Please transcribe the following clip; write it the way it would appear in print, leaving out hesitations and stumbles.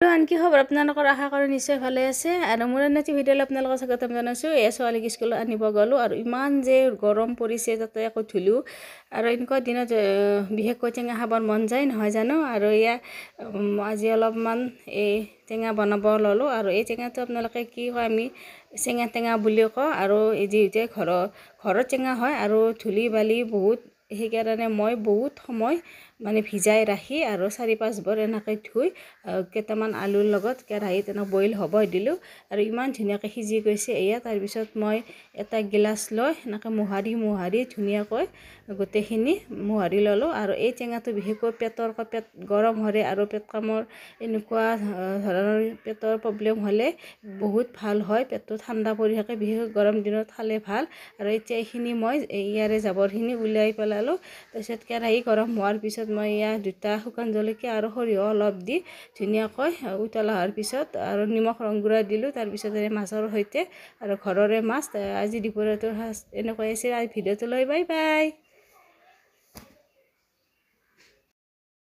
আনকি খবৰ আপোনালোকৰ আশা কৰোঁ নিশ্চয় ভালে আছে আৰু মোৰ এটি ভিডিঅ'লৈ আপোনালোকক স্বাগতম জনাইছোঁ। এই ছোৱালীক স্কুলত আনিব গ'লোঁ আৰু ইমান যে গৰম পৰিছে তাতে আকৌ ধুলোঁ আৰু এনেকুৱা দিনত বিশেষকৈ টেঙা খাবৰ মন যায় নহয় জানো। আৰু আজি অলপমান এই টেঙা বনাব ল'লোঁ আৰু এই টেঙাটো আপোনালোকে কি কয়, আমি চেঙা টেঙা বুলি কওঁ আৰু এই যিহেতু ঘৰত টেঙা হয় আৰু ধূলি বালি বহুত, সেইকাৰণে মই বহুত সময় ভিজাই ৰাখি আৰু 4-5 বাৰ এনেকৈ ধুই কেইটামান আলুৰ লগত কেৰাহীত বইল হ'ব দিলোঁ আৰু ইমান ধুনীয়াকৈ সিজি গৈছে। তাৰপিছত মই এটা গিলাচ লৈ এনেকৈ মোহাৰি ধুনীয়াকৈ গোটেইখিনি মোহাৰি ল'লোঁ আৰু এই টেঙাটো বিশেষকৈ পেট গৰম হ'লে আৰু পেট কামৰ এনেকুৱা ধৰণৰ পেটৰ প্ৰব্লেম হ'লে বহুত ভাল হয়, পেটটো ঠাণ্ডা পৰি থাকে, বিশেষকৈ গৰম দিনত খালে ভাল। আৰু এতিয়া এইখিনি মই ইয়াৰে জাবৰখিনি উলিয়াই পেলালোঁ। তাৰপিছত কেৰাহী গৰম হোৱাৰ পিছত মই 2টা শুকান জলকীয়া আৰু সৰিয়হ অলপ দি ধুনীয়াকৈ উতল অহাৰ পিছত আৰু নিমখ ৰং গুড়া দিলোঁ। তাৰপিছত মাছৰ সৈতে আৰু ঘৰৰে মাছ আজি দুপৰীয়াটোৰ সাজ এনেকৈ আছিল। ভিডিঅ'টো লৈ বাই বাই।